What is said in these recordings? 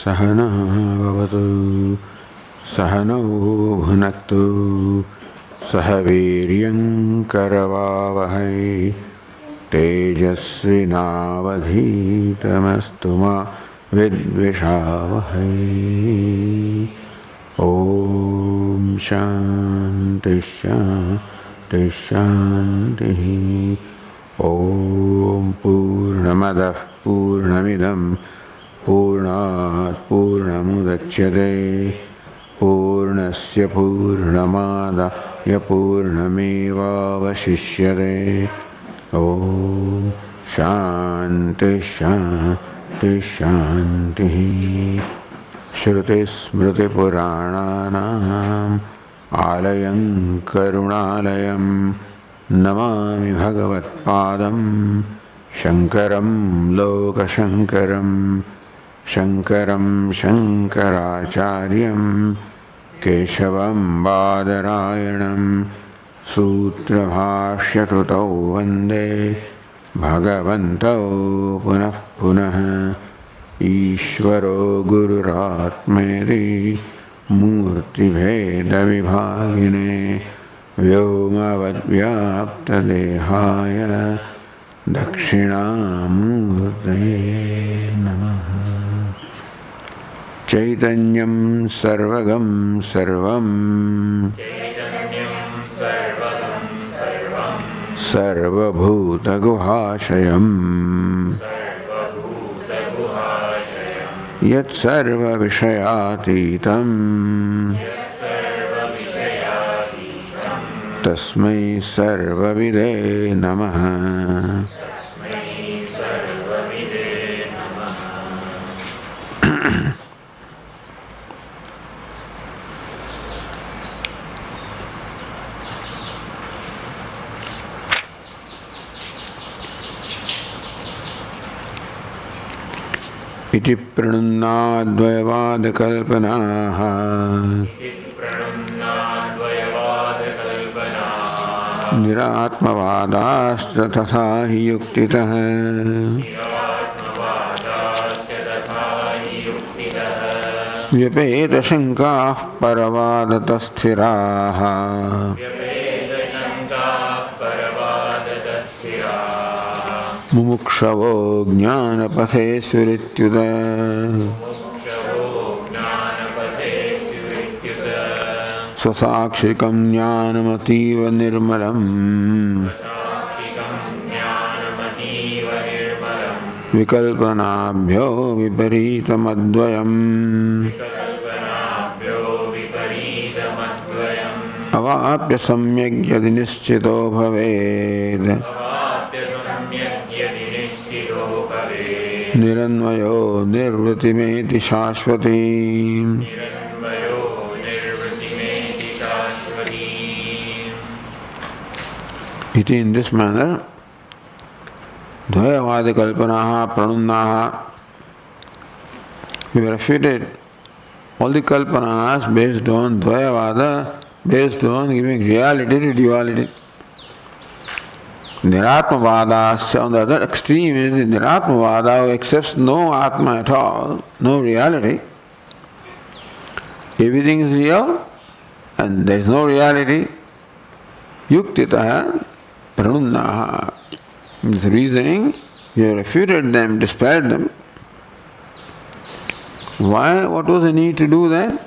सहना भवतु सहनौ भुनक्तु सह वीर्यं करवावहै तेजस्विनावधीतमस्तु मा विद्विषावहै। ओम शांति शांति शांति। ओम पूर्णमदः पूर्णमिदं पूर्णात् पूर्णमुदच्यते पूर्णस्य पूर्णमादाय पूर्णमेवावशिष्यते। ओम शांति शांति शांति। श्रुतिस्मृतिपुराणानाम् आलयं करुणालयं नमामि भगवत्पादं शङ्करं लोकशङ्करं शङ्करं शङ्कराचार्यं केशवं बादरायणं सूत्रभाष्यकृतौ वन्दे भगवन्तौ पुनः पुनः। ईश्वरो गुरुरात्मेति मूर्तिभेदविभागिने व्योमवद्व्याप्तदेहाय दक्षिणामूर्तये नमः। चैतन्यं सर्वगं सर्वं सर्वभूतगुहाशयम् यत्सर्वविषयातीतं तस्मै सर्वविदे नमः। इति प्रणुन्नाद्वयवादकल्पनाः निरात्मवादाश्च तथा हि युक्तितः व्यपेतशङ्काः परवादतस्थिराः मुमुक्षवो ज्ञानपथे सुरित्युत स्वसाक्षिकं ज्ञानमतीव निर्मलम् विकल्पनाभ्यो विपरीतमद्वयम् अवाप्य सम्यग् यदि निश्चितो भवेत् निरन्वयो निर्वृतिमेति शाश्वती। इति in this manner dvayavada kalpanaha pranunnaha, we have refuted all the kalpanas based on dvayavada, based on giving reality to duality. Niratmavada, on the other extreme, is the Niratmavada who accepts no Atma at all, no reality. Everything is real and there is no reality. Yuktitaha pranunnaha. This reasoning, you have refuted them, dispelled them. Why? What was the need to do that?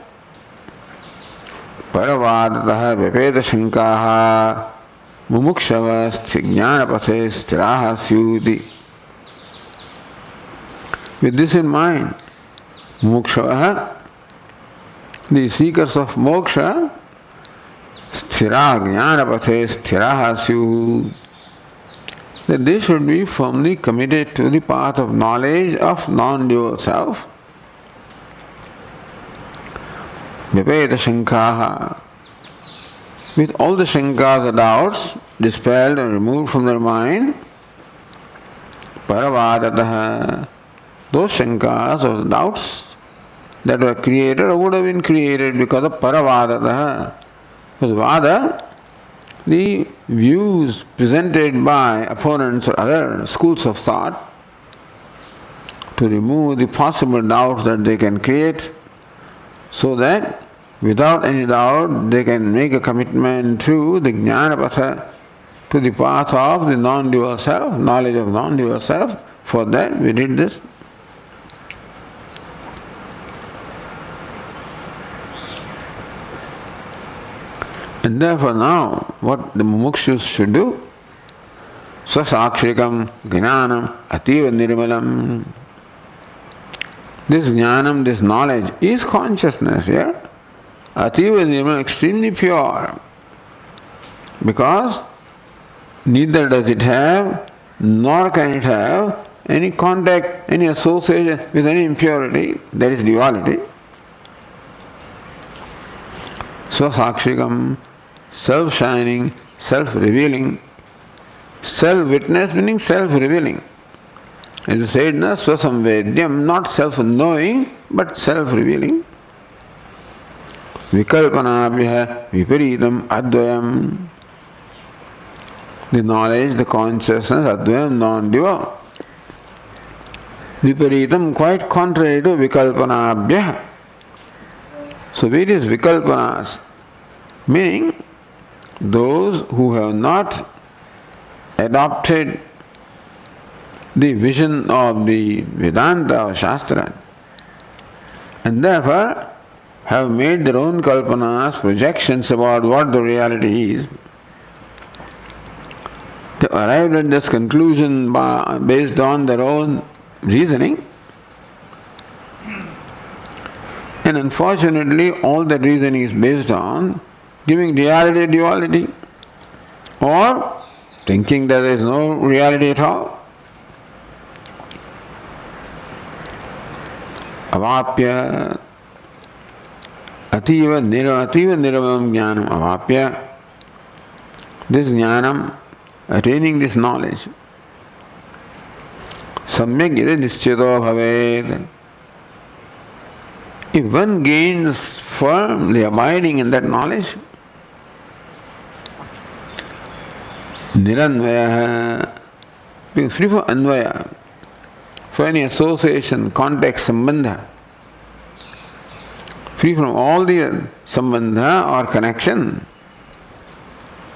Paravadataha vyapeta shankaha mumukshava jnanapathe stiraha syuti. With this in mind, mumukshava, the seekers of moksha, sthira jnanapathe stiraha syuti, that they should be firmly committed to the path of knowledge of non-dual self. Vyapeta shankaha, with all the shankas, the doubts, dispelled and removed from their mind. Paravadataha, those shankas or doubts that were created or would have been created because of paravadataha. Because vada, the views presented by opponents or other schools of thought to remove the possible doubts that they can create, so that without any doubt they can make a commitment to the Jnanapatha, to the path of the non-dual self, knowledge of non-dual self. For that we did this. And therefore now, what the mumukshus should do? Swasakshikam jnanam ativa nirmalam. This jnanam, this knowledge is consciousness here. Ativa nirmalam, extremely pure. Because neither does it have, nor can it have any contact, any association with any impurity, that is duality. Swasakshikam, self-shining, self-revealing. Self-witness meaning self-revealing. As you said, na, swasamvedyam, not self-knowing, but self-revealing. Vikalpanabhya viparitam advayam. The knowledge, the consciousness, advayam, non-dual. Viparitam, quite contrary to vikalpanabhya. So various vikalpanas, meaning those who have not adopted the vision of the Vedanta or Shastra, and therefore have made their own kalpanas, projections about what the reality is. They arrived at this conclusion based on their own reasoning. And unfortunately, all that reasoning is based on giving reality duality, or thinking that there is no reality at all. Avapya ativa nirvalam jnanam avapya. This jnanam, attaining this knowledge, samyak yadi nischito bhaved. If one gains firmly abiding in that knowledge, niranvaya, being free from anvaya, for any association, context, sambandha, free from all the sambandha or connection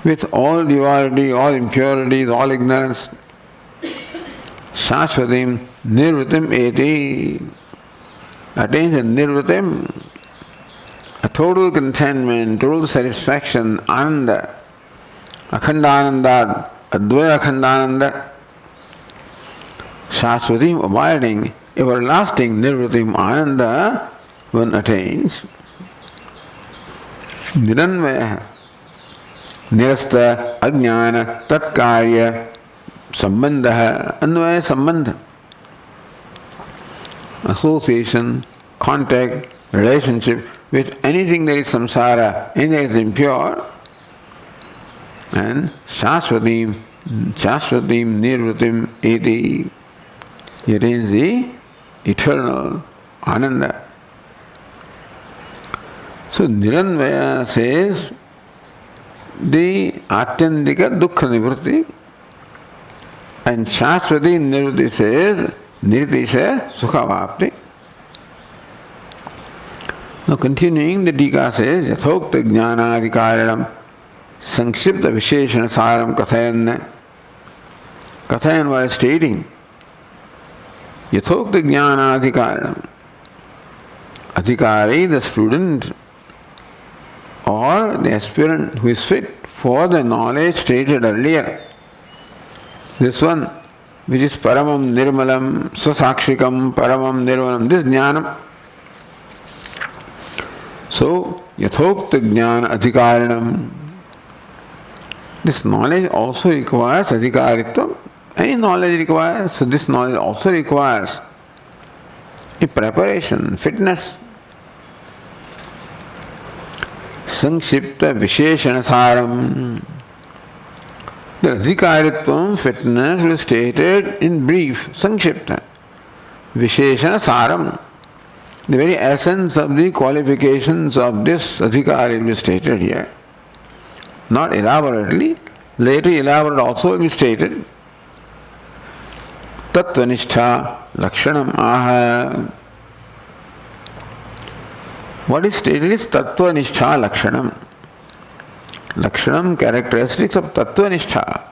with all duality, all impurities, all ignorance. Saraswatim nirvritim eti, attains a nirvritim, a total contentment, total satisfaction, ananda, akhandananda, advaya akhandananda, Saraswatim, abiding, everlasting nirvritim ananda, one attains. Niranvaya, nirasta, ajnana, tatkarya, sambandha, anvaya sambandha. Association, contact, relationship with anything that is samsara, anything that is impure, and Saraswatim nirvritim eti, he attains the eternal ananda. So Niranvaya says the Atyandika Dukkha Nivritti, and Saraswati Nivritti says Nirtisha Sukhavapti. Now continuing, the Tika says Yathokta Jnanadhikaranam Sankshipta Visheshana Saram Kathayan. Kathayan was stating Yathokta Jnanadhikaranam. Adhikari, the student or the aspirant who is fit for the knowledge stated earlier. This one, which is Paramam Nirmalam, Swasakshikam, Paramam Nirmalam, this Jnanam. So, Yathokta Jnana Adhikaranam. This knowledge also requires Adhikaritvam. Any knowledge requires, so this knowledge also requires a preparation, fitness. Sankshipta Visheshana Saram. The Adhikaritvam, fitness, was stated in brief, Sankshipta. Visheshana Saram. The very essence of the qualifications of this Adhikari is stated here. Not elaborately, later elaborate also will be stated. Tattvanistha Lakshanam Aha. What is stated is Tattvanistha Lakshanam. Lakshanam, characteristics of Tattvanistha.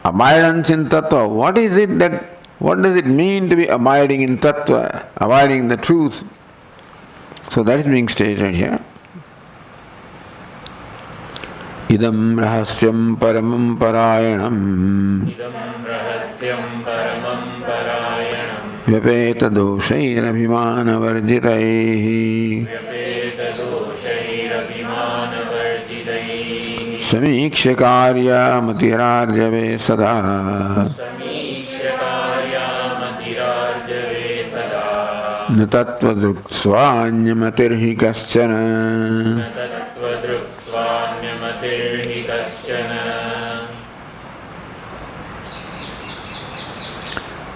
Abidance in Tattva. What does it mean to be abiding in Tattva, abiding in the truth? So that is being stated here. Idam rahasyam paramam parayanam. Idam rahasyam paramam parayanam. Vyapeta doshairabhimana varjitaihi. Vyapeta doshairabhimana varjitaihi. Samiksha karya matirarjave sada. Samiksha karya matirarjave sada. Na tattvadruk swanyamatirhi kaschana. Na tattvadruk swanyamatirhi kaschana.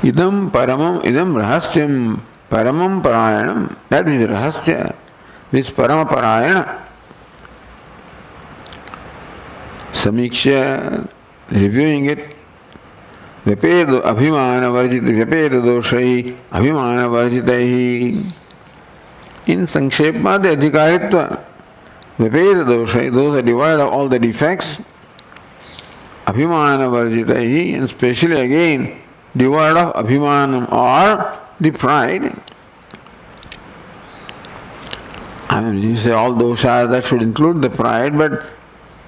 Idam paramam, idam rahasyam paramam parayanam. That is rahasya, which parama parayana. Samiksha, reviewing it. Vyapeda abhimana varjita, vyapeda doshai abhimana varjitaihi. In Sankshepma, the adhikaritva. Vyapeda doshai, those are devoid of all the defects. Abhimana varjitaihi, and especially again, devoid of abhimanam or the pride. I mean, you say all doshas, that should include the pride, but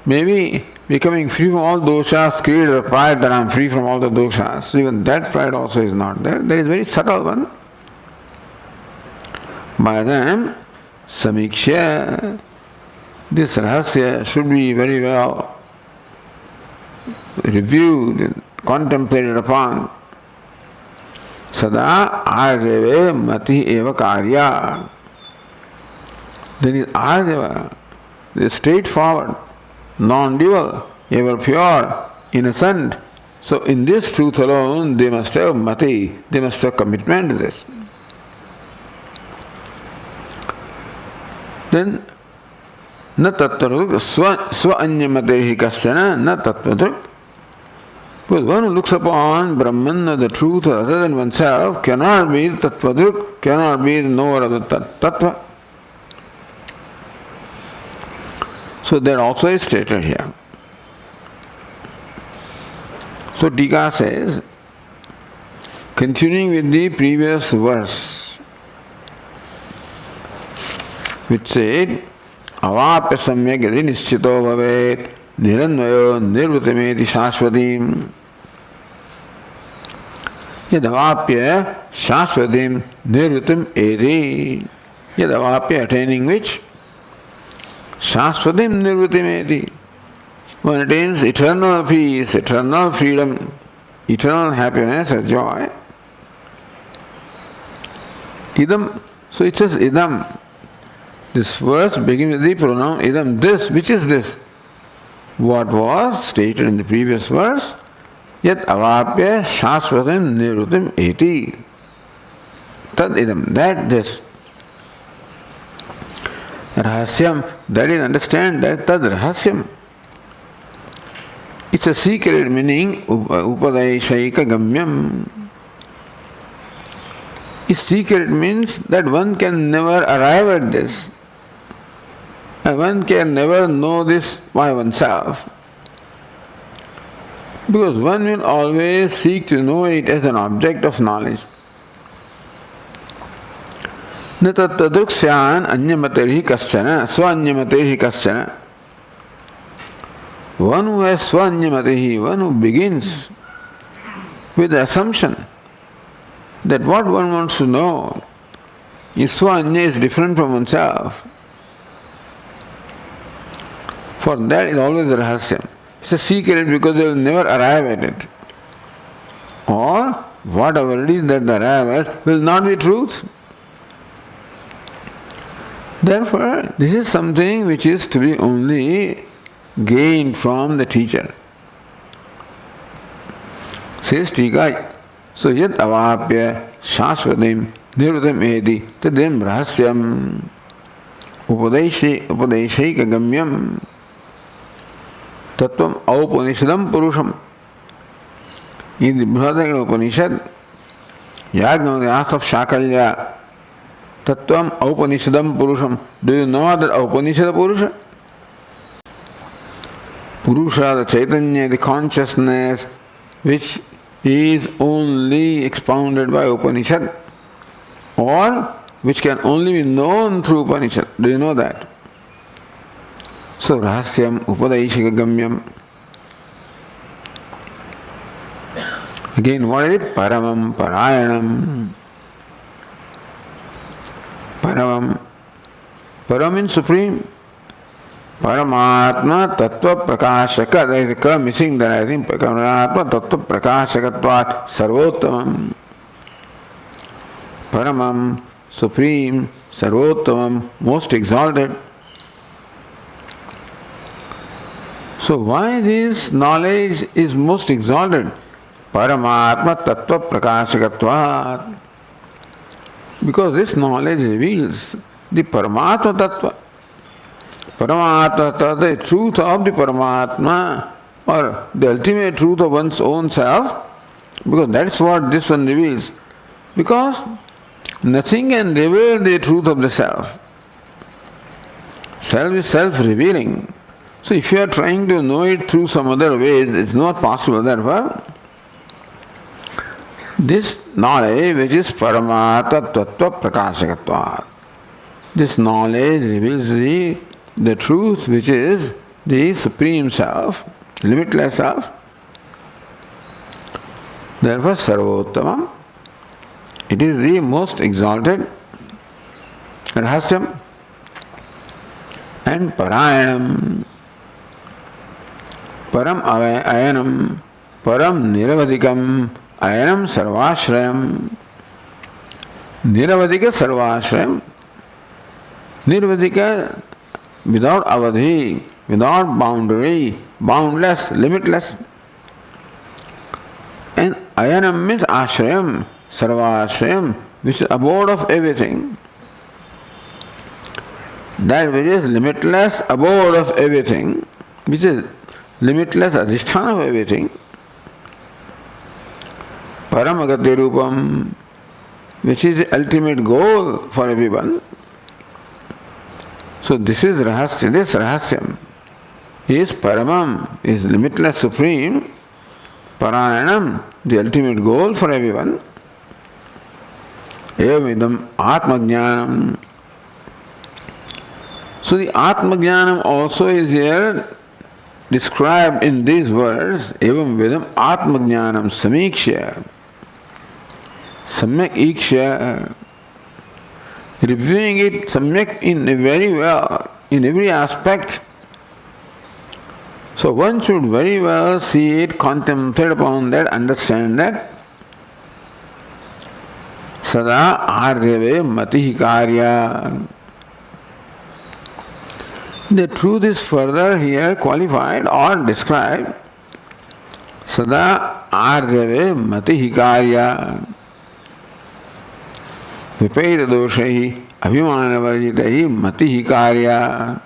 maybe becoming free from all doshas creates a pride that I am free from all the doshas. So even that pride also is not there. That is very subtle one. By them, samiksha, this rahasya should be very well reviewed, contemplated upon. Sada arjave mati eva karya. Then is arjava, is straightforward, non-dual, ever pure, innocent. So in this truth alone, they must have mati, they must have commitment to this. Then, na tattvadruk swa anyamatehi kasyana na tattvadruk. Because one who looks upon Brahman or the truth other than oneself cannot be tattvadruk, cannot be the knower of the tattva. So that also is stated here. So Tika says, continuing with the previous verse, which said, Avapya samyak yadi nischito bhavet niranvayo nirvritimeti shasvatim. Yadavapya shasvatim nirvritim edi. Yadavapya, attaining which? Shasvatim nirvritimeti. One attains eternal peace, eternal freedom, eternal happiness or joy. Idam, so it says idam. This verse begins with the pronoun idam. This, which is this? What was stated in the previous verse? Yat avapya shasvatim nirvritim eti. Tad idam, that this. Rahasyam, that is, understand that tad rahasyam. It's a secret meaning upadeshahika gamyam. Its secret means that one can never arrive at this. And one can never know this by oneself. Because one will always seek to know it as an object of knowledge. Na tattadruksyan anyamaterhi kasyana, swanyamaterhi kasyana. One who has swanyamaterhi, one who begins with the assumption that what one wants to know is swanya is different from oneself. For that is always a rahasya. It's a secret because they will never arrive at it. Or whatever it is that they arrive at will not be truth. Therefore, this is something which is to be only gained from the teacher. Says Tika, so yat avapya shasvatim nirvritim edi tadim rahasyam upadeshika gamyam tattvam aupanishadam purusham. In the Upanishad, Yajnavalkya of Shakalya, Tattvam Upanishadam Purusham. Do you know that Upanishad Purusha? Purusha, the Chaitanya, the consciousness, which is only expounded by Upanishad, or which can only be known through Upanishad. Do you know that? So, Rahasyam Upadeshikagamyam. Again, what is it? Paramam, Parayanam. Paramam. Param means supreme. Paramatma Tattva Prakashaka. There is a ka missing there, I think. Paramatma Tattva Prakashakatvat Sarvottamam. Paramam, supreme, Sarvottamam, most exalted. So why this knowledge is most exalted? Paramatma Tattva Prakashakatvat. Because this knowledge reveals the Paramatma Tattva. Paramatma Tattva, the truth of the Paramatma, or the ultimate truth of one's own self, because that's what this one reveals. Because nothing can reveal the truth of the self. Self is self-revealing. So if you are trying to know it through some other ways, it's not possible. Therefore, this knowledge which is Paramata Tattva Prakashakatva, this knowledge reveals the truth which is the Supreme Self, limitless Self. Therefore, Sarvottamam, it is the most exalted Rahasyam. And Parayanam, Param Ayanam, Param Niravadikam, Ayanam Sarvashrayam. Niravadika Sarvashrayam. Niravadika, without avadhi, without boundary, boundless, limitless. And Ayanam means Ashrayam, Sarvashrayam, which is abode of everything. That which is limitless abode of everything, which is limitless adhisthana of everything. Paramagati Rupam, which is the ultimate goal for everyone. So this is Rahasya, this Rahasyam is Paramam, is limitless supreme, Parayanam, the ultimate goal for everyone. Evavidam Atmajnanam. So the Atmajnanam also is here described in these words, Evam Vedam Atmajnanam Samiksha. Samyak Iksha. Reviewing it Samyak in very well, in every aspect. So one should very well see it, contemplate upon that, understand that. Sada Arjave Matihi Karya. The truth is further here qualified or described. Sada Arjave Matihi Karya. Vipaita Doshahi Abhimana Varjitahi Matihi Karya.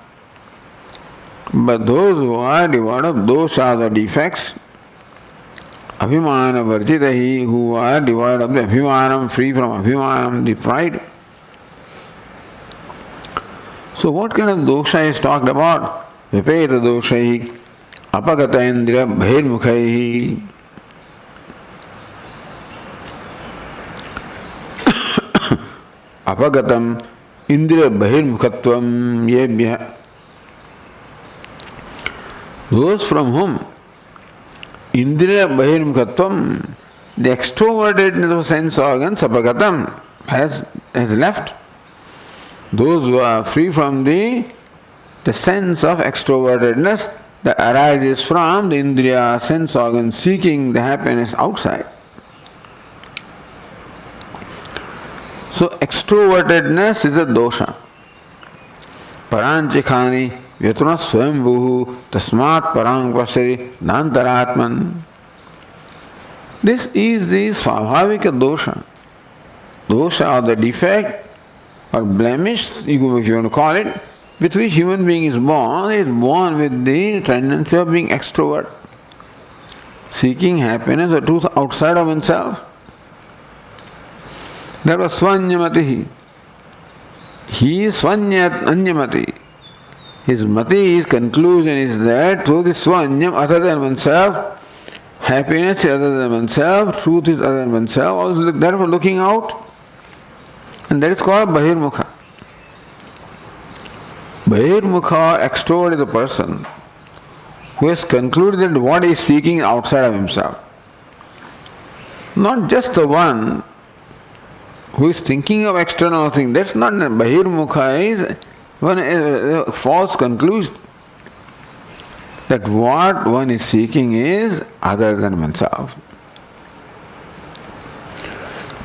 But those who are devoid of doshas or defects, Abhimana Varjitahi, who are devoid of the Abhimanam, free from Abhimanam, the pride. So what kind of dosha is talked about? Vipaita Doshahi Apagata Indriya Bhirmukhaihi. Apagatam Indriya Bahirmukhatvam Yebhya. Those from whom Indriya Bahirmukhatvam, the extrovertedness of sense organs, Apagatam, has left. Those who are free from the sense of extrovertedness that arises from the Indriya sense organs seeking the happiness outside. So extrovertedness is a dosha. Paranchikhani Vyatuna Swambhuhu Tasmat Parang Pasari Nantaratman. This is the Svabhavika dosha. Dosha or the defect or blemish, if you want to call it, with which human being is born with the tendency of being extrovert, seeking happiness or truth outside of himself. That was Swanyamati. He is Swanyamati. His mati, his conclusion is that through this Swanyam, other than oneself, happiness is other than oneself, truth is other than oneself, also therefore looking out. And that is called Bahirmukha. Bahirmukha, extrovert, is a person who has concluded that what he is seeking outside of himself. Not just the one who is thinking of external things. That's not Bahirmukha, is one false conclusion that what one is seeking is other than oneself.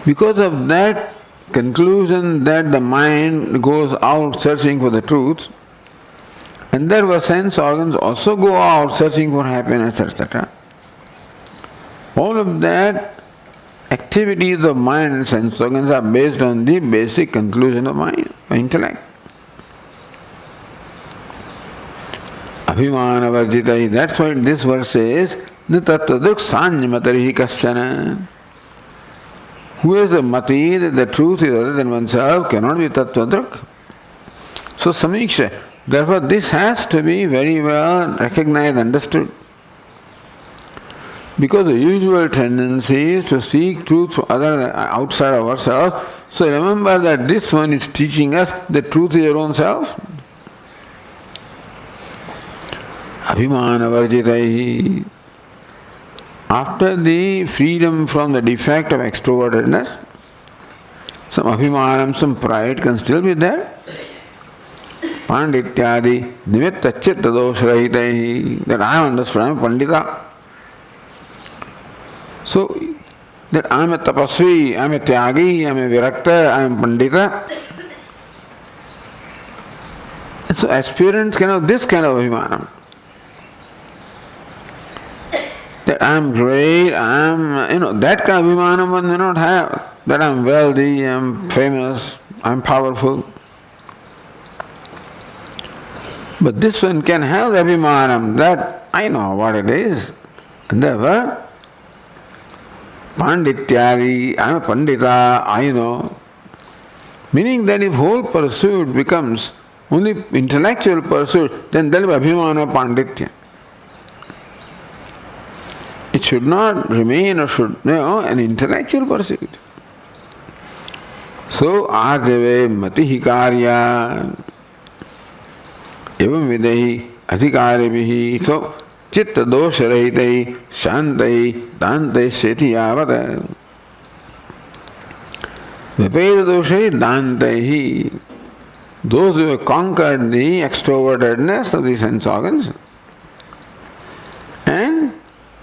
Because of that conclusion that the mind goes out searching for the truth, and therefore sense organs also go out searching for happiness, etc. All of that activities of mind and sense organs are based on the basic conclusion of mind, intellect. Abhimana varjitai. That's why this verse says, the tattva sanyamati kasyana. Who has the mati that the truth is other than oneself cannot be tattvadruk. So samiksha. Therefore this has to be very well recognized, understood. Because the usual tendency is to seek truth from outside of ourselves. So remember that this one is teaching us the truth is your own self. Abhimana varjitai. After the freedom from the defect of extrovertedness, some abhimanam, some pride can still be there. Pandityadi, nimitta chitta doshrahitahi. That I am understood, I am Pandita. So, that I am a tapasvi, I am a tyagi, I am a virakta, I am Pandita. And so aspirants can have this kind of abhimanam. That I am great, I am, that kind of abhimanam one may not have. That I am wealthy, I am famous, I am powerful. But this one can have the abhimanam that I know what it is. And therefore, Pandityari, I am a Pandita, I know. Meaning that if whole pursuit becomes only intellectual pursuit, then there will be abhimana Panditya. It should not remain or an intellectual pursuit. So, Arjave Matihi Karya Evam Videhi Adhikaribihi. So, Chitta Dosha Rahitai Shantai Dantai Seti Yavata. Vipeda Doshai Dantai. Those who have conquered the extrovertedness of the sense organs and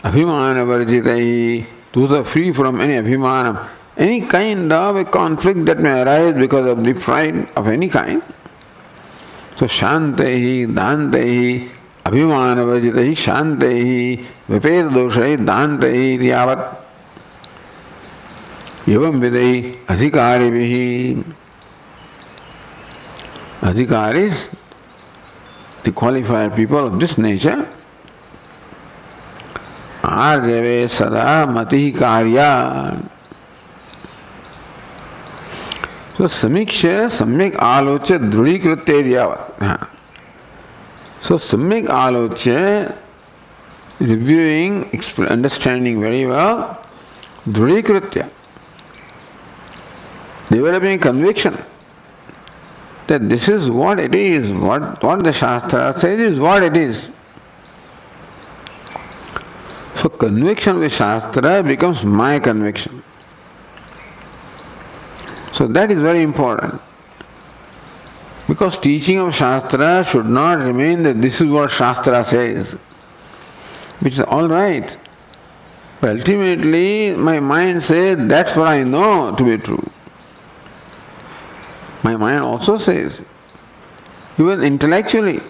Abhimana varjitai, those are free from any abhimanam, any kind of a conflict that may arise because of the pride of any kind. So shantehi, dantehi, abhimana varjitai, shantehi, vipeda doshai, dantehi, yavat. Evam vidai, adhikaribihi. Adhikaris, the qualified people of this nature, Arjave sada mati karya. So samiksha samyak alocha drudikritya yavat. So samyak alocha, reviewing, understanding very well, drudikritya, developing conviction that this is what it is, what the Shastra says is what it is. So conviction with Shastra becomes my conviction. So that is very important. Because teaching of Shastra should not remain that this is what Shastra says, which is all right. But ultimately my mind says that's what I know to be true. My mind also says, even intellectually.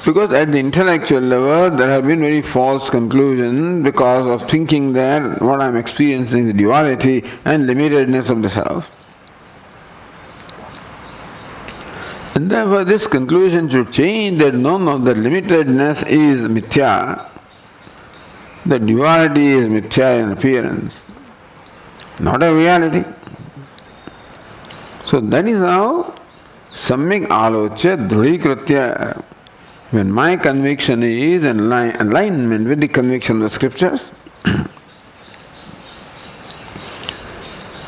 Because at the intellectual level there have been very false conclusions because of thinking that what I am experiencing is duality and limitedness of the self. And therefore this conclusion should change that no, that limitedness is mithya, that duality is mithya in appearance. not a reality. So that is how Samyak Alochya Dhruvikritya. When my conviction is in alignment with the conviction of the scriptures,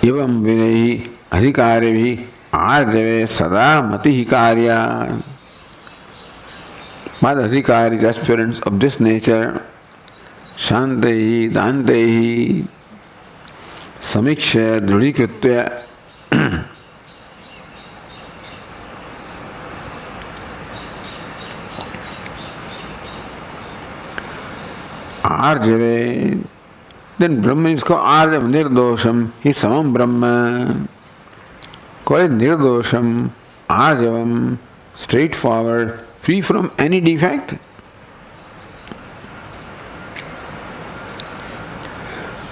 evam vinayhi adhikarevi arjave sada matihi karya. My adhikaris, aspirants of this nature, shantehi, dantehi, samiksha, dhruvikritya, Arjave, then Brahman is called Arjav Nirdosham, he is Samam Brahma. Call it Nirdosham, Arjavam, straightforward, free from any defect.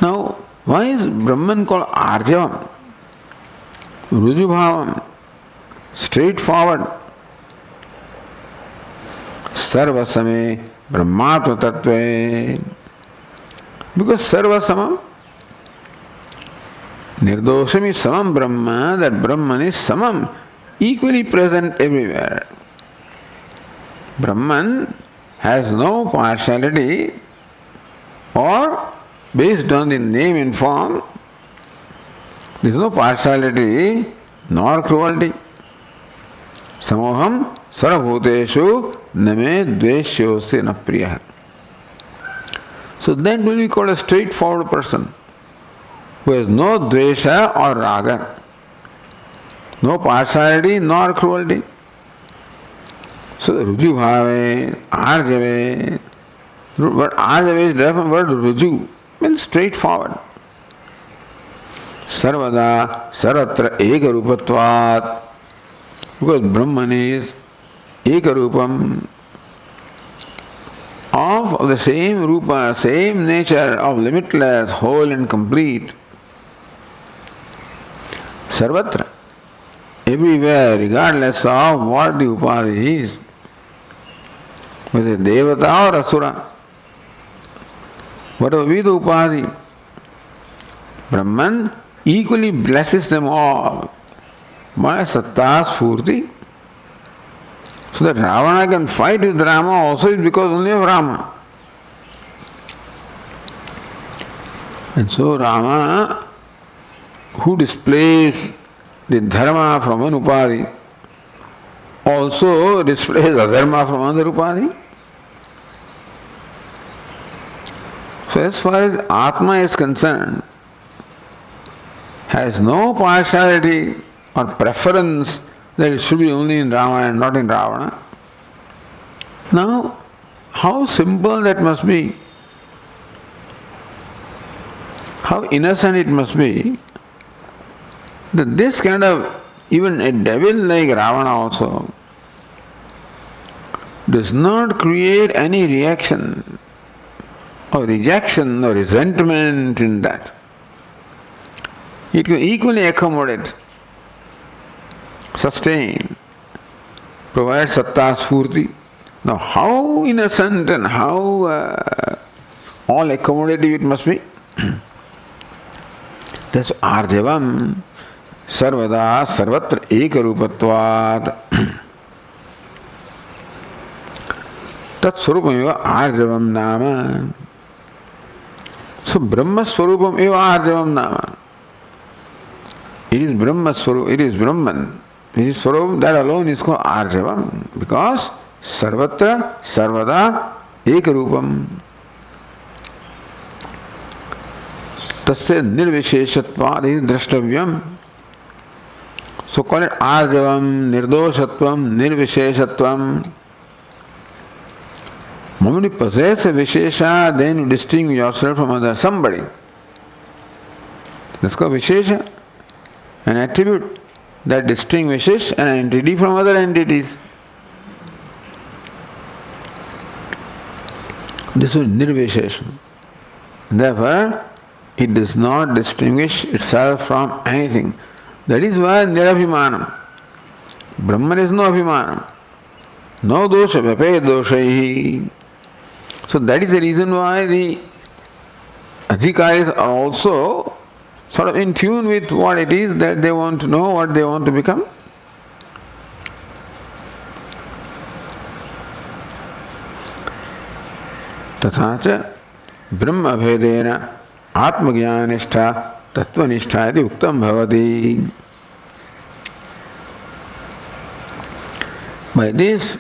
Now, why is Brahman called Arjavam? Rujubhavam, straightforward. Sarvasame, Brahmatma Tattve. Because Sarvasama, Nirdosham is Samam Brahma, that Brahman is Samam, equally present everywhere. Brahman has no partiality or based on the name and form, there is no partiality nor cruelty. Samoham sarabhuteshu name dveshyosti na priya. So that will be called a straightforward person who has no dvesha or raga, no partiality nor cruelty. So ruju bhave, arjave, but arjave is derived from word ruju, means straightforward. Sarvada, saratra ekarupatvat, because Brahman is ekarupam, of the same rupa, same nature of limitless, whole and complete. Sarvatra, everywhere, regardless of what the upadhi is, whether devata or asura, whatever be the upadhi, Brahman equally blesses them all by satta sphurti. So that Ravana can fight with Rama also is because only of Rama. And so Rama, who displays the dharma from one upadhi, also displays adharma from another upadhi. So as far as Atma is concerned, has no partiality or preference that it should be only in Rama and not in Ravana. Now, how simple that must be, how innocent it must be, that this kind of, even a devil like Ravana also, does not create any reaction or rejection or resentment in that. It can equally accommodate, sustain, provide satta sphurti. Now, how innocent and how all accommodative it must be. That's Arjavam, Sarvada, Sarvatra Ekarupatvat. Tat Swarupam eva Arjavam Nama. So, Brahma Swarupam eva Arjavam Nama. It is Brahma Swarup, it is Brahman. This is Swarup, that alone is called Arjavam, because Sarvatra, Sarvada, Ekarupam. Tasya Nirvisheshatvad is Drashtavyam. So call it Arjavam, Nirdoshatvam, Nirvisheshatvam. When you possess a Vishesha, then you distinguish yourself from other somebody. That's called Vishesha. An attribute that distinguishes an entity from other entities. This is Nirvishesham. Therefore, it does not distinguish itself from anything. That is why Nirabhimanam. Brahman is no Abhimanam. No dosha, vape doshaihi. So that is the reason why the adhikaris are also sort of in tune with what it is that they want to know, what they want to become. तथा च ब्रह्म अभेदेन आत्मज्ञानिष्ठा तत्वनिष्ठा इति उक्तं भवति. By this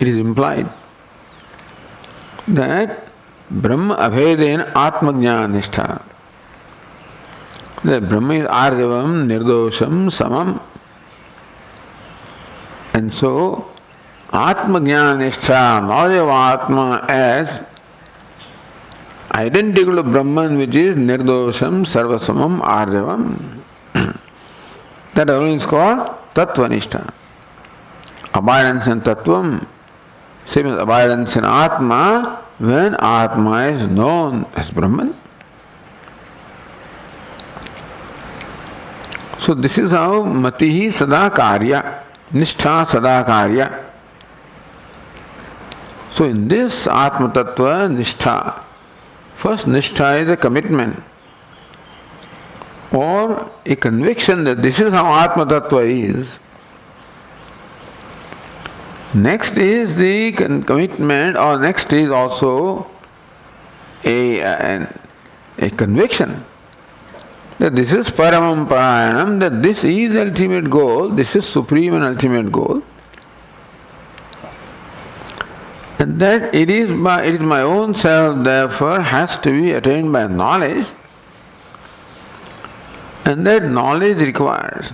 it is implied that Brahma abhedena atmajnanishta, that Brahma is arjavam, nirdosham, samam, and so atmajnanishta, knowledge of Atma as identical to Brahman, which is nirdosham, sarvasamam, arjavam, that alone is called tattvanishta. Abidance in tattvam, same as abidance in Atma, when Atma is known as Brahman. So this is how matihi sada karya, nishtha sada karya. So in this Atma tattva, nishtha, first nishtha is a commitment or a conviction that this is how Atma tattva is. Next is the commitment, or next is also a conviction that this is paramam parayanam, that this is ultimate goal, this is supreme and ultimate goal, and that it is my own self, therefore has to be attained by knowledge, and that knowledge requires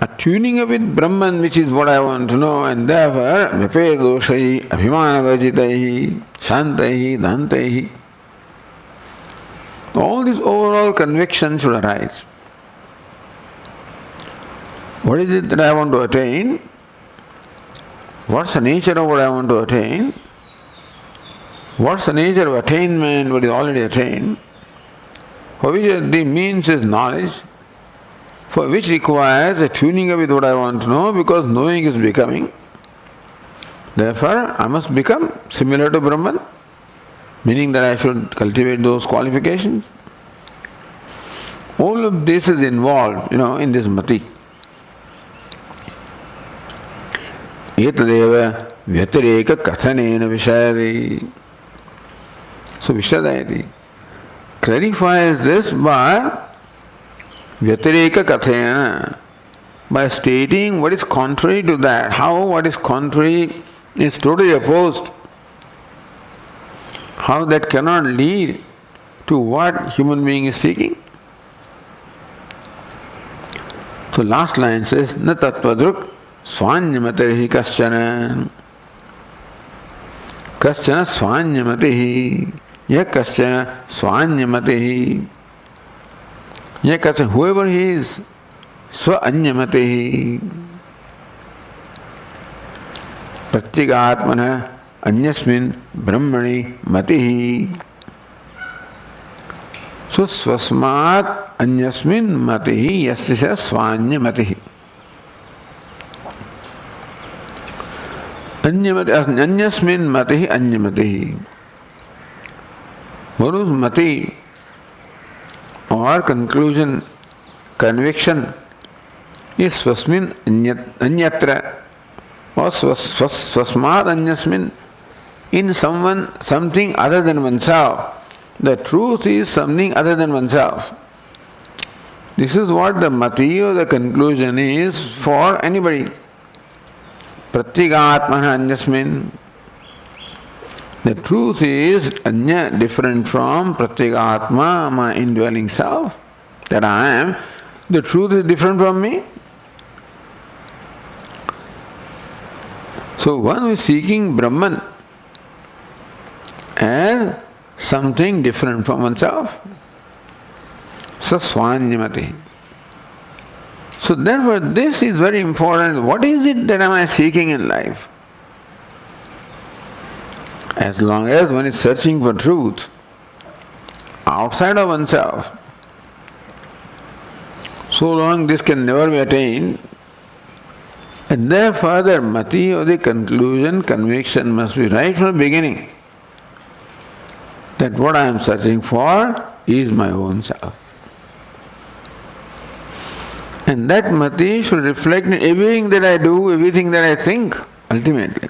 a tuning up with Brahman, which is what I want to know, and therefore vipe doshai, abhimanavajitai, shantai, dantai. All this overall conviction should arise. What is it that I want to attain? What's the nature of what I want to attain? What's the nature of attainment, what is already attained? For which the means is knowledge, for which requires a tuning up with what I want to know, because knowing is becoming. Therefore, I must become similar to Brahman, meaning that I should cultivate those qualifications. All of this is involved, in this mati. Etadeva vyatireka kathanena vishayati. So Vishadayati clarifies this by Vyatireka kathena, by stating what is contrary to that, how what is contrary is totally opposed, how that cannot lead to what human being is seeking. So last line says, na tattvadruk swanyamatehi kaschana. Kaschana swanyamatehi. Ya kaschana swanyamatehi. Whoever he is, swa-anyamatehi, pratyekātmana anyasmin brahmani matihi. So swasmat anyasmin matihi yasya swanyamatihi. Anyasmin matihi anyamatihi. What is mati? Or conclusion, conviction is swasmin anyatra, or swasmat anyasmin, in someone, something other than oneself. The truth is something other than oneself. This is what the mati or the conclusion is for anybody. Pratyekātmana anyasmin. The truth is anya, different from pratyekātma, my indwelling self, that I am. The truth is different from me. So one who is seeking Brahman as something different from oneself, saswanyamati. So therefore this is very important. What is it that am I seeking in life? As long as one is searching for truth outside of oneself, so long this can never be attained, and therefore the mati or the conclusion, conviction must be right from the beginning that what I am searching for is my own self. And that mati should reflect in everything that I do, everything that I think, ultimately.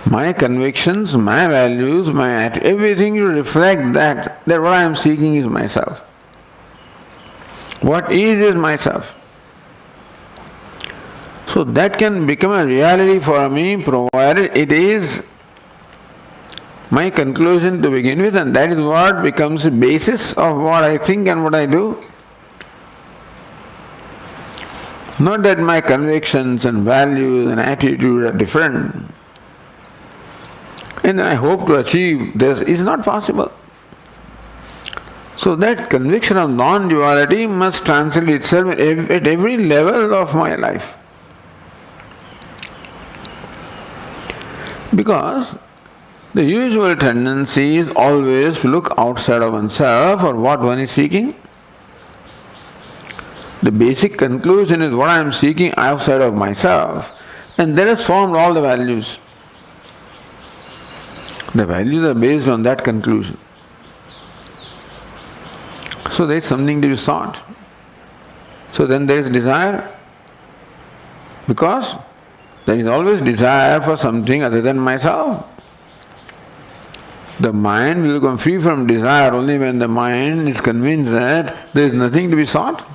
My convictions, my values, everything should reflect that what I am seeking is myself. What is myself. So that can become a reality for me provided it is my conclusion to begin with, and that is what becomes the basis of what I think and what I do. Not that my convictions and values and attitude are different, and I hope to achieve this is not possible. So that conviction of non-duality must translate itself at every level of my life. Because the usual tendency is always to look outside of oneself or what one is seeking. The basic conclusion is what I am seeking outside of myself, and that has formed all the values. The values are based on that conclusion. So there is something to be sought. So then there is desire, because there is always desire for something other than myself. The mind will become free from desire only when the mind is convinced that there is nothing to be sought.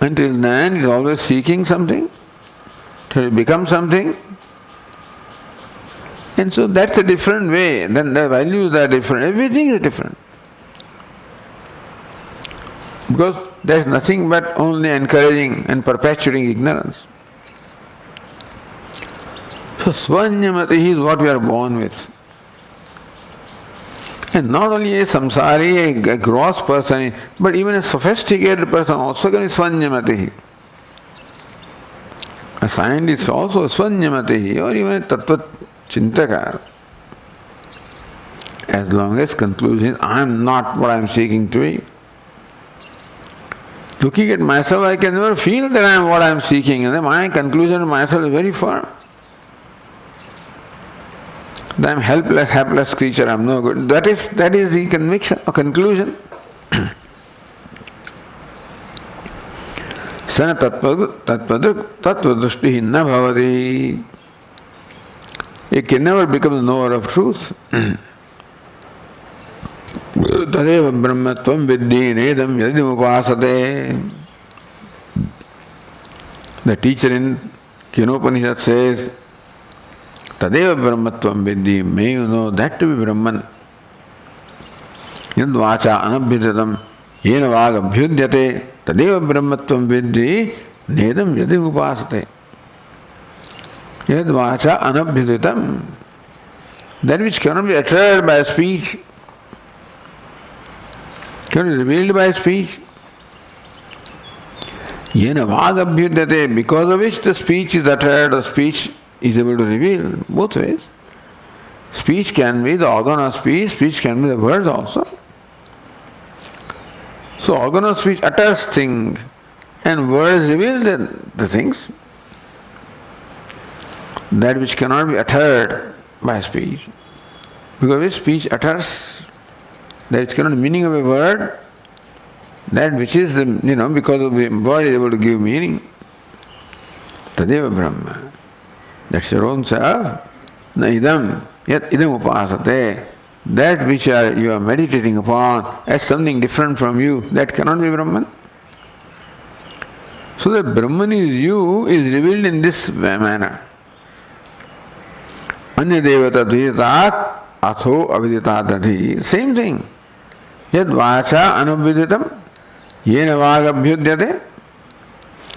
Until then, it is always seeking something till it becomes something. And so that's a different way. Then the values are different. Everything is different. Because there is nothing but only encouraging and perpetuating ignorance. So Swanyamati is what we are born with. And not only a samsari, a gross person, but even a sophisticated person also can be Swanyamati. A scientist also Swanyamati, or even a tattva chintaka. As long as conclusion is, I am not what I am seeking to be. Looking at myself, I can never feel that I am what I am seeking, and then my conclusion of myself is very firm. That I am helpless creature, I am no good. That is the conviction or conclusion. Sana tattva-drushti na bhavati. It can never become the knower of truth. Tadeva brahmatvam viddhi nedam yadim upasate. The teacher in Kenopanishad says, Tadeva brahmatvam viddhi, may you know that to be Brahman. Yad vacha anabhyudatam yena vagabhyudyate tadeva brahmatvam viddhi nedam yadim upasate. Yad vacha anabhyudatam, that which cannot be uttered by speech, cannot be revealed by speech. Yena vagabhyudyate, because of which the speech is uttered, the speech is able to reveal both ways. Speech can be the organ of speech, speech can be the words also. So organ of speech utters things and words reveal the things. That which cannot be uttered by speech, because which speech utters, that which cannot be meaning of a word, that which is because of the word is able to give meaning. Tadeva Brahma. That's your own self. Na idam, yat idam upasate. That which you are meditating upon as something different from you, that cannot be Brahman. So that Brahman is you is revealed in this manner. Anya devata dvitat atho aviditadati. Same thing. Yad vacha anabhiditam yena vagabhyudyate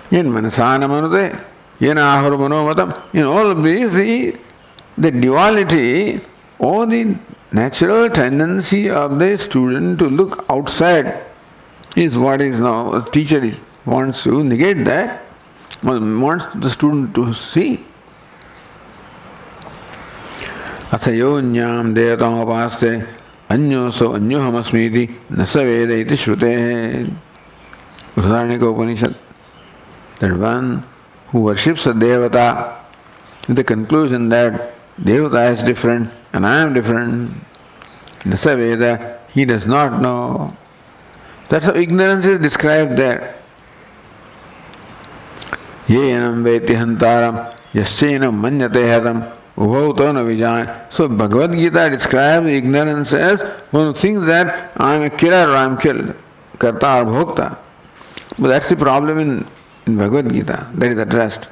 yen manasana manute yena ahur manomatam. In all of these, the duality or the natural tendency of the student to look outside is what is now, the teacher wants to negate that, wants the student to see. Athayonyam devatam apaste anyoso anyohamasmiti nasaveda iti shrute. Udaharanaka Upanishad. That one who worships a devata with the conclusion that devata is different and I am different, Nasaveda, he does not know. That's how ignorance is described there. Yenam veti hantaram yaschenam manyate hatam ubhautana vijay. So Bhagavad Gita describes ignorance as one who thinks that I am a killer or I am killed. Karta or bhokta. But that's the problem in Bhagavad Gita. That is addressed.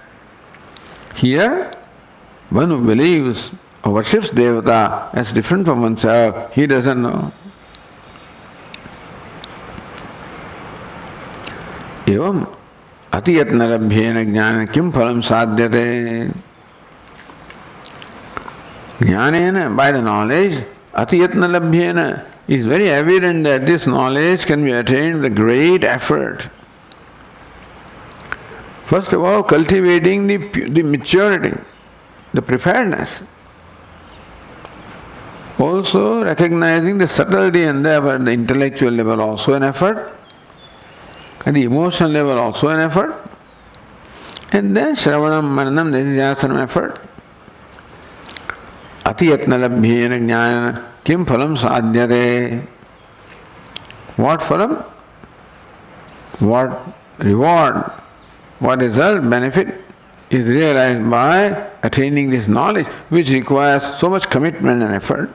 Here, one who believes or worships Devata as different from oneself, he doesn't know. Evam atiyatna labhyena jnana kim phalam sadhyate. Jnanena, by the knowledge, atiyatna labhyena, is very evident that this knowledge can be attained with great effort. First of all, cultivating the maturity, the preparedness. Also recognizing the subtlety and therefore the intellectual level also an effort. At the emotional level also an effort. And then Shravanam, Mananam, Nidhyasanam effort. Atiyatna labhyena jnana kim phalam sadhyate. What phalam? What reward? What result, benefit is realized by attaining this knowledge, which requires so much commitment and effort.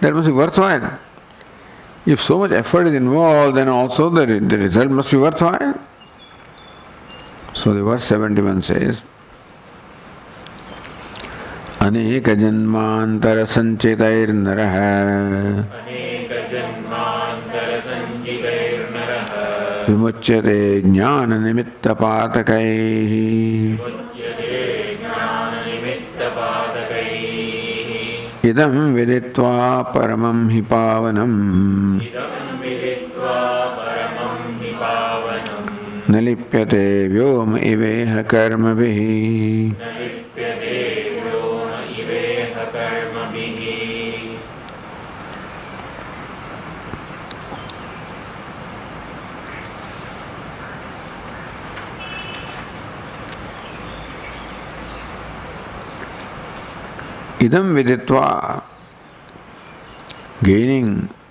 That must be worthwhile. If so much effort is involved, then also the result must be worthwhile. So the verse 71 says, Aneka janmantara sanchitair naraha vimuchyate jnana nimitta patakaihi idam viditva paramam hi pavanam nalipyate vyoma iveha karmabhihi. Idam viditva,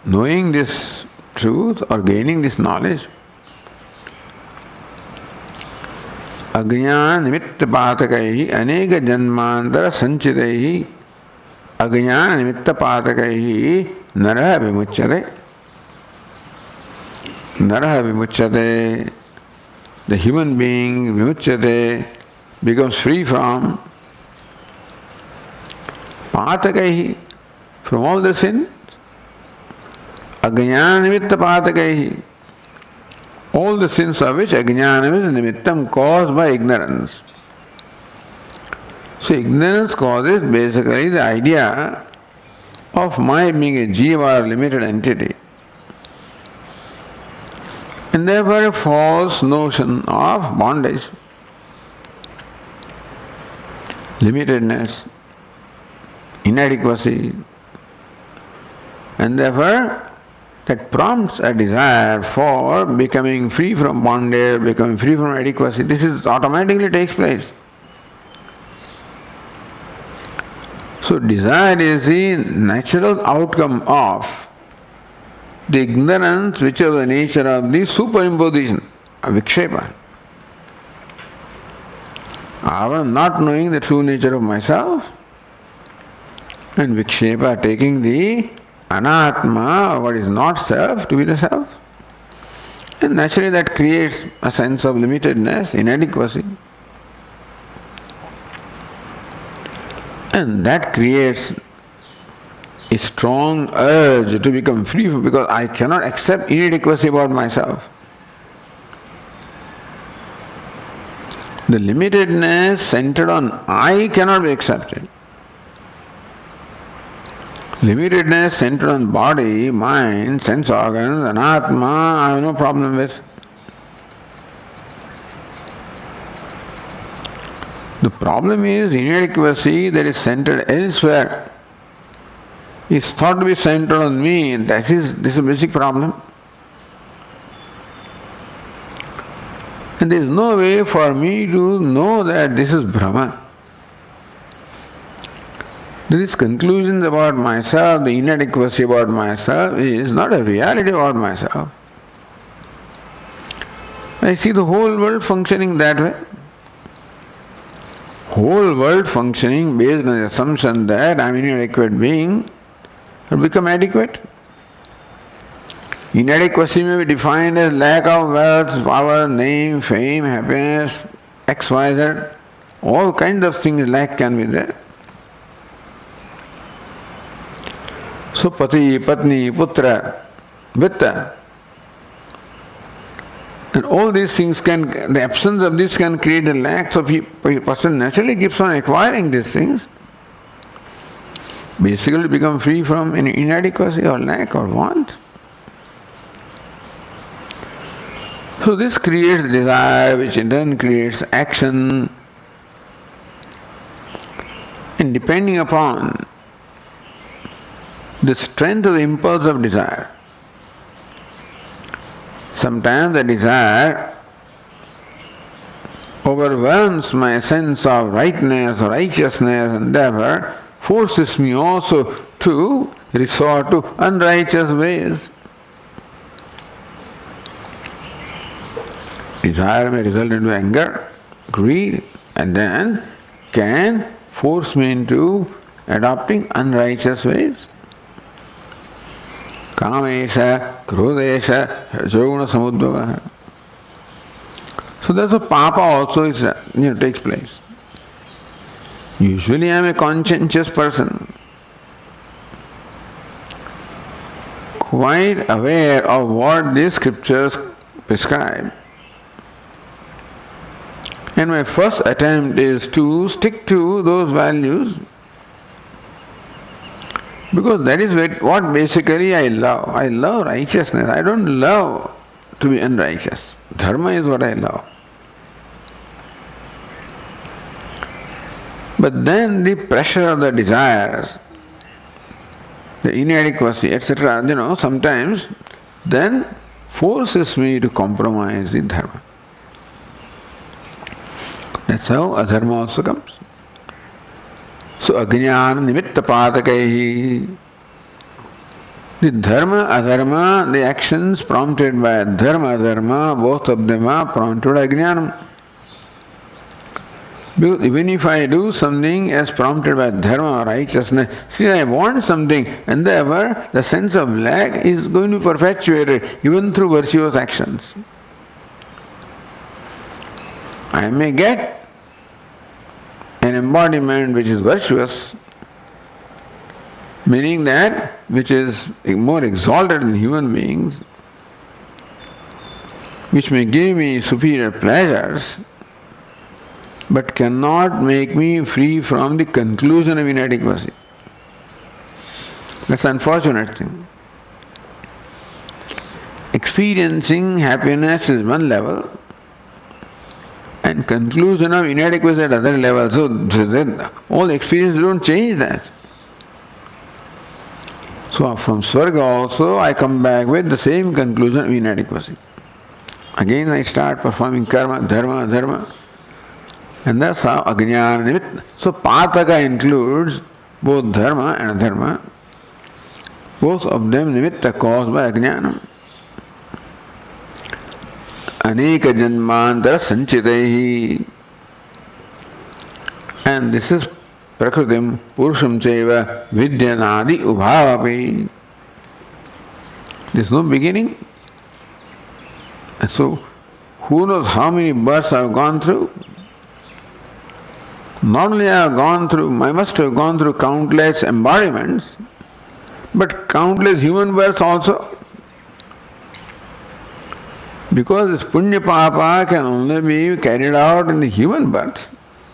knowing this truth or gaining this knowledge, ajnana nimitta patakaihi aneka janmantara sanchitaihi ajnana nimitta patakaihi naraha vimuchyate. Naraha vimuchyate, the human being vimuchyate, becomes free from patakaihi, from all the sins. Ajnana nimitta patakaihi, all the sins of which ajnanam is nimittam, caused by ignorance. So ignorance causes basically the idea of my being a jiva or limited entity. And therefore a false notion of bondage, limitedness, inadequacy, and therefore that prompts a desire for becoming free from bondage, becoming free from adequacy. This is automatically takes place. So desire is the natural outcome of the ignorance which is the nature of the superimposition, of vikshepa. I am not knowing the true nature of myself, and vikshepa taking the anatma, what is not self, to be the self. And naturally that creates a sense of limitedness, inadequacy. And that creates a strong urge to become free from, because I cannot accept inadequacy about myself. The limitedness centered on I cannot be accepted. Limitedness centered on body, mind, sense organs, anatma, I have no problem with. The problem is inadequacy that is centered elsewhere is thought to be centered on me, and this is a basic problem. And there is no way for me to know that this is Brahma. These conclusions about myself, the inadequacy about myself, is not a reality about myself. I see the whole world functioning that way. Whole world functioning based on the assumption that I am an inadequate being will become adequate. Inadequacy may be defined as lack of wealth, power, name, fame, happiness, XYZ. All kinds of things lack can be there. So pati, patni, putra, vitta. And all these things the absence of this can create a lack, so a person naturally keeps on acquiring these things. Basically become free from any inadequacy or lack or want. So this creates desire, which in turn creates action. And depending upon the strength of the impulse of desire, sometimes the desire overwhelms my sense of rightness or righteousness, and therefore forces me also to resort to unrighteous ways. Desire may result into anger, greed, and then can force me into adopting unrighteous ways. Kamesha, Krodesha, Rajoguna Samudbhava. So that's a papa also takes place. Usually I am a conscientious person, quite aware of what these scriptures prescribe. And my first attempt is to stick to those values, because that is what basically I love. I love righteousness. I don't love to be unrighteous. Dharma is what I love. But then the pressure of the desires, the inadequacy, etc., sometimes then forces me to compromise the dharma. That's how adharma also comes. So ajnana nimitta patakaihi. The dharma, adharma, the actions prompted by dharma, adharma, both of them are prompted by ajnanam. Because even if I do something as prompted by dharma or righteousness, see, I want something, and therefore the sense of lack is going to be perpetuated even through virtuous actions. I may get an embodiment which is virtuous, meaning that which is more exalted than human beings, which may give me superior pleasures, but cannot make me free from the conclusion of inadequacy. That's an unfortunate thing. Experiencing happiness is one level, and conclusion of inadequacy at other level. So then all experiences don't change that. So from Swarga also I come back with the same conclusion of inadequacy. Again I start performing karma, dharma, dharma. And that's how ajnana nimitta. So pataka includes both dharma and adharma. Both of them nimitta caused by ajnanam. Aneka janmantara sanchitaihi. And this is prakritim purusham chaiva vidyanadi ubhavapi. There is no beginning. And so who knows how many births I have gone through? Not only I must have gone through countless embodiments, but countless human births also. Because this punya papa can only be carried out in the human birth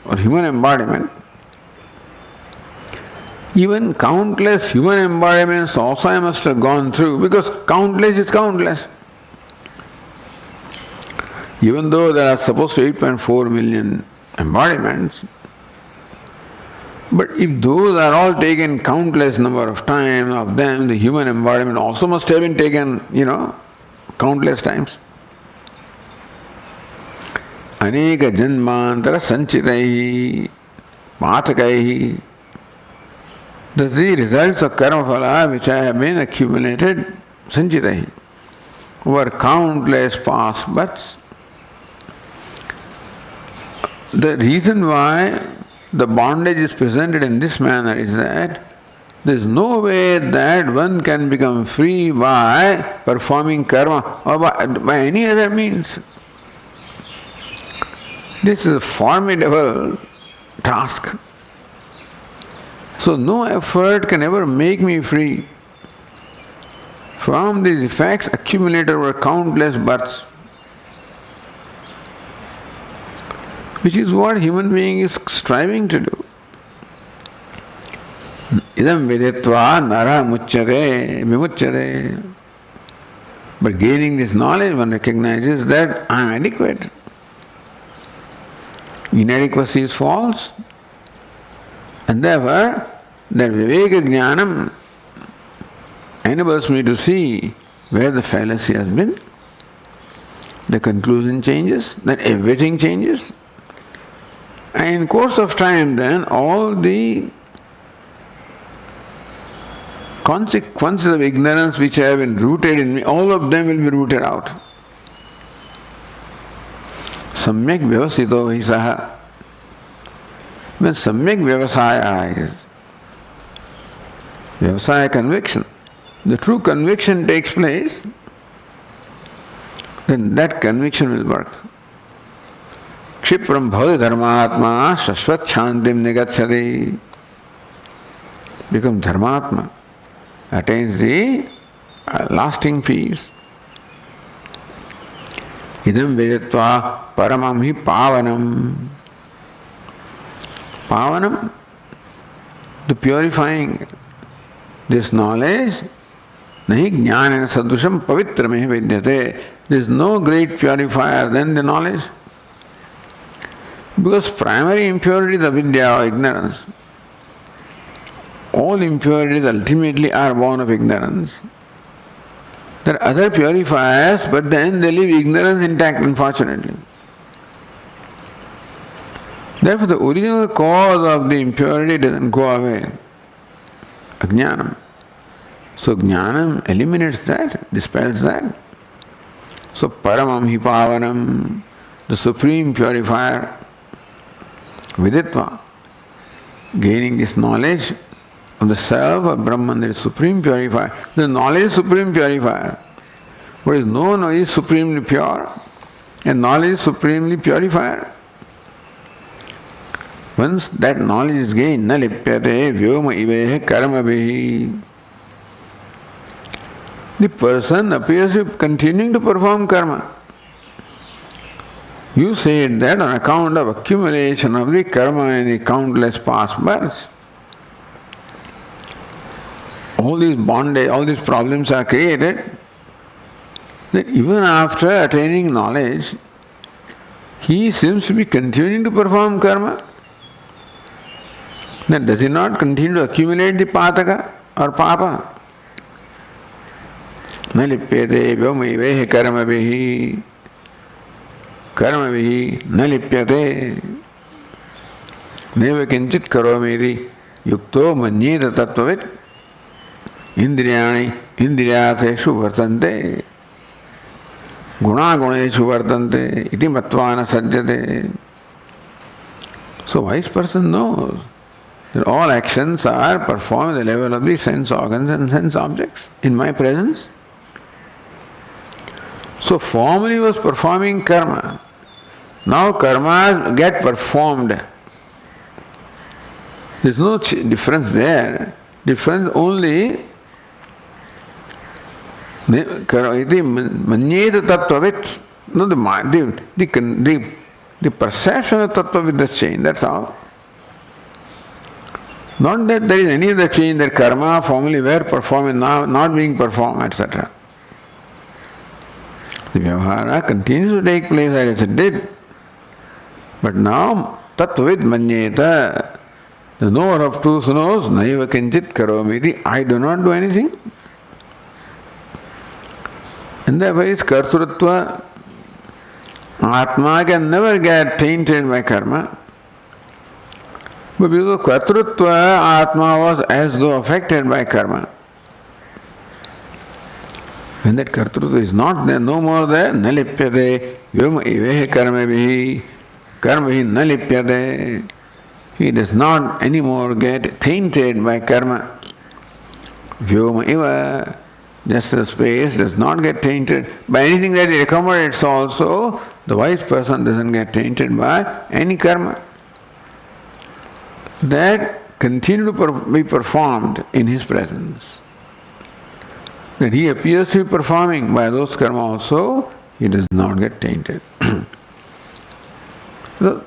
or human embodiment. Even countless human embodiments also I must have gone through, because countless is countless. Even though there are supposed to 8.4 million embodiments, but if those are all taken countless number of times, of them the human embodiment also must have been taken, countless times. Aneka janmantara sanchitaihi patakaihi. Thus the results of karma phala which I have been accumulated sanchitaihi over countless past births. the reason why the bondage is presented in this manner is that there is no way that one can become free by performing karma or by any other means. This is a formidable task. So no effort can ever make me free from these effects accumulated over countless births, which is what human being is striving to do. Idam viditva nara muchyate vimuchyate. But gaining this knowledge, one recognizes that I am adequate. Inadequacy is false. And therefore, that viveka jnanam enables me to see where the fallacy has been. The conclusion changes, then everything changes. And in course of time then, all the consequences of ignorance which have been rooted in me, all of them will be rooted out. Samyak vyavasito hi saha. When samyak vyavasaya is vyavasaya conviction, the true conviction takes place, then that conviction will work. Kshipram bhavati dharmatma shashvat shantim nigatsyati. Become dharmatma, attains the lasting peace. Idam veditva paramam hi pavanam. Pavanam, the purifying. This knowledge, nahi jnanena sadrusham pavitramehi vidyate. There is no great purifier than the knowledge. Because primary impurity is avidya or ignorance. All impurities ultimately are born of ignorance. There are other purifiers, but then they leave ignorance intact, unfortunately. Therefore, the original cause of the impurity doesn't go away. Ajnanam. So, jnanam eliminates that, dispels that. So, paramam hi pavanam, the supreme purifier, viditva, gaining this knowledge of the self of Brahman, the supreme purifier. The knowledge is supreme purifier. What is known is supremely pure, and knowledge is supremely purifier. Once that knowledge is gained, na lipyate vyoma ivehe karma bihi. The person appears to be continuing to perform karma. You said that on account of accumulation of the karma in the countless past births, all these bondage, all these problems are created, that even after attaining knowledge, he seems to be continuing to perform karma. Then does he not continue to accumulate the pataka or papa? Na lipyate vyomaivehe karma bihi. Karma bihi na lipyate. Neva kinchit karometi yukto manyeta tattvavit. Indriyani indriyateshu vartante. Guna guneshu vartante. Iti matvana sajjate. So wise person knows that all actions are performed at the level of the sense organs and sense objects in my presence. So formerly was performing karma. Now karmas get performed. There is no difference there. Difference only manyeta tattvavit. No, the perception of tattva has changed, that's all. Not that there is any other change, that karma formerly were performed and now not being performed, etc. The vyavahara continues to take place as it did. But now, tattvavid manyeta, the knower of truth knows, naiva kinchit karomiti, I do not do anything. And therefore his kartrutva, Atma can never get tainted by karma. But because of kartrutva, Atma was as though affected by karma. When that kartrutva is not there, no more there, nalipyate vyoma ivehe karma bihi. karma hi na lipyate. He does not anymore get tainted by karma. Vyoma iva, just the space does not get tainted by anything that he accommodates also. The wise person doesn't get tainted by any karma that continue to be performed in his presence. That he appears to be performing by those karma also, he does not get tainted. So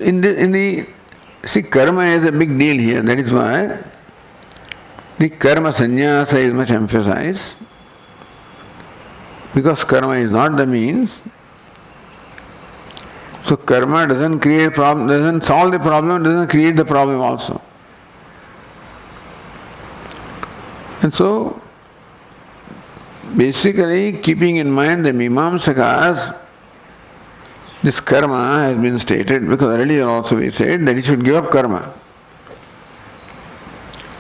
see, karma is a big deal here. That is why the karma sannyasa is much emphasized. Because karma is not the means. So karma doesn't create problem, doesn't solve the problem, doesn't create the problem also. And so, basically, keeping in mind the Mimamsakas, this karma has been stated, because earlier also we said that he should give up karma.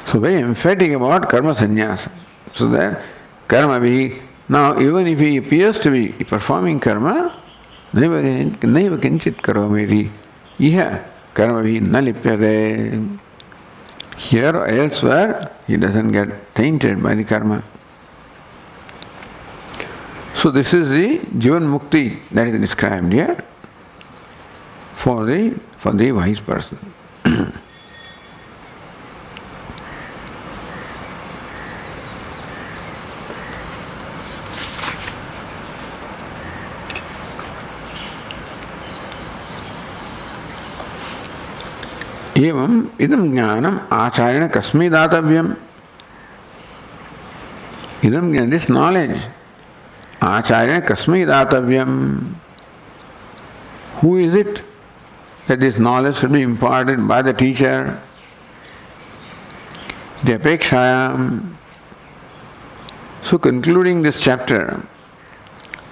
So very emphatic about karma sannyasa. So that karma be, now even if he appears to be performing karma, naiva kinchit karometi, iha karma vi na lipyate. Here or elsewhere, he doesn't get tainted by the karma. So this is the Jivan Mukti that is described here for the wise person. एवं इदं ज्ञानम आचार्येण कस्मै दातव्यम. इदं ज्ञान, this knowledge, आचार्येण कस्मै दातव्यम. Who is it that this knowledge should be imparted by the teacher? The apekshayam. So concluding this chapter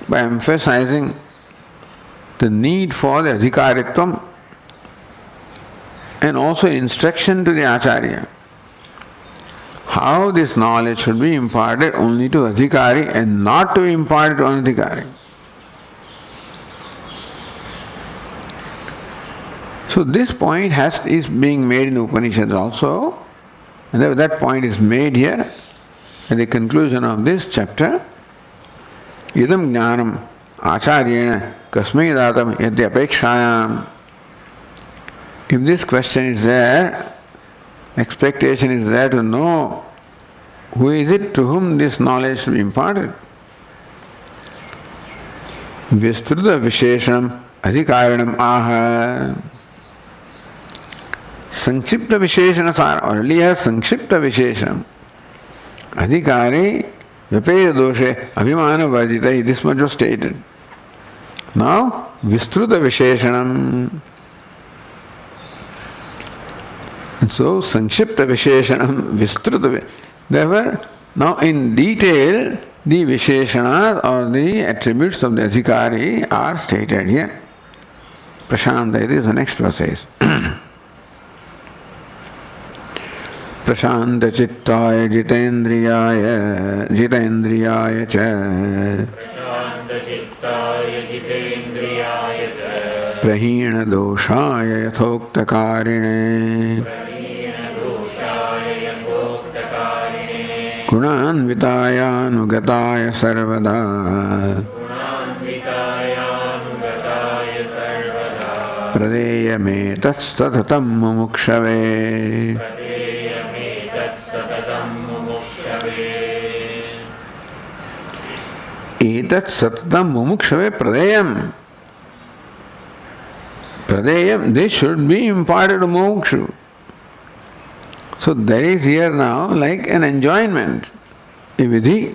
by emphasizing the need for the adhikaritvam and also instruction to the acharya. How this knowledge should be imparted only to adhikari and not to be imparted to anadhikari. So this point is being made in the Upanishads also, and that point is made here at the conclusion of this chapter. Idam jnanam acharyena kasmai datam yadya apekshayam. If this question is there, expectation is there to know who is it to whom this knowledge should be imparted. Vistruta visheshanam adhikaranam aha. Sankshipta visheshana sara, earlier Sankshipta visheshanam. Adhikari vipaya doshe abhimana vajita, this much was stated. Now, Vistruta visheshanam. So, Sankshipta Visheshanam, Vistruta. Therefore, now in detail, the Visheshanas or the attributes of the Adhikari are stated here. Prashanta, it is the next verse says. Prashanta Chittaya Jitendriyaya Jitendriyaya Cha Prashanta Chittaya Jitendriyaya Cha Prahina Doshaya Yathoktakarine Gunanvitaya sarvada Pradeyame tatstatatam mumukshave Etat satatam mumukshave pradeyam. Pradeyam, this should be imparted to mukshu. So there is here now like an enjoyment, a vidhi.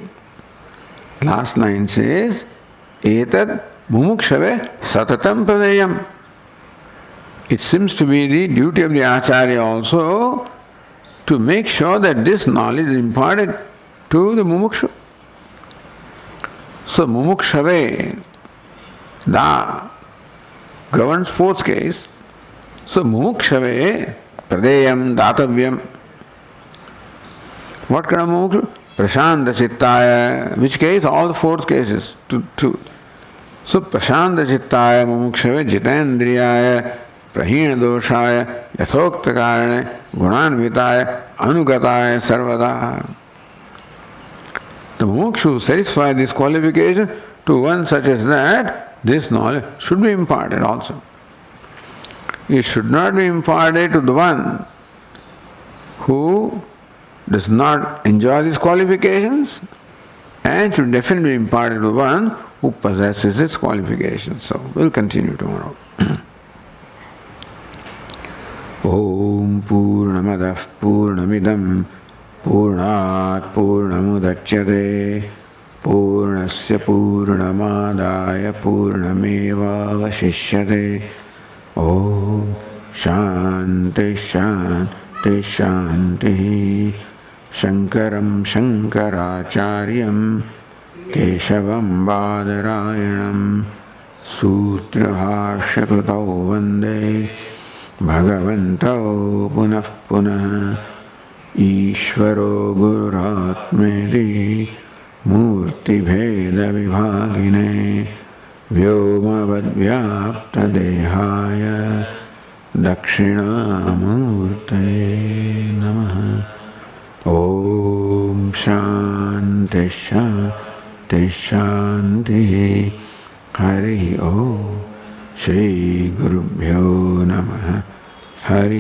Last line says, Etat mumukshave satatam pradeyam. It seems to be the duty of the acharya also to make sure that this knowledge is imparted to the mumukshu. So mumukshave, da, governs fourth case. So mumukshave, pradeyam, datavyam. What kind of mumukshu? Prashanta chittaya, which case? All the fourth cases. So prashanta chittaya mumukshave jitendriyaya प्रहीण दोषाय यथोक्त कारणे गुणान्विताय अनुगताय सर्वदा. The mukshu satisfy this qualification. To one such as that, this knowledge should be imparted also. It should not be imparted to the one who does not enjoy these qualifications, and should definitely be imparted to one who possesses its qualifications. So we'll continue tomorrow. Om Purnamadah Purnamidam Purnat Purnamudachyate Purnasya Purnamadaya Purnamevavashishyate. Om Shanti Shanti Shanti. Shankaram Shankaracharyam Keshavam Badarayanam Sutrabhashya Krutau Vande Bhagavanto Punah Punah. Ishvaro Gururatmeti Murti Bheda Vibhagine Vyomavad Vyapta Dehaya Dakshinamurte Namaha. Om Shanti Shanti Shanti. Hari Om. Shri Gurubhyo Namaha. Hari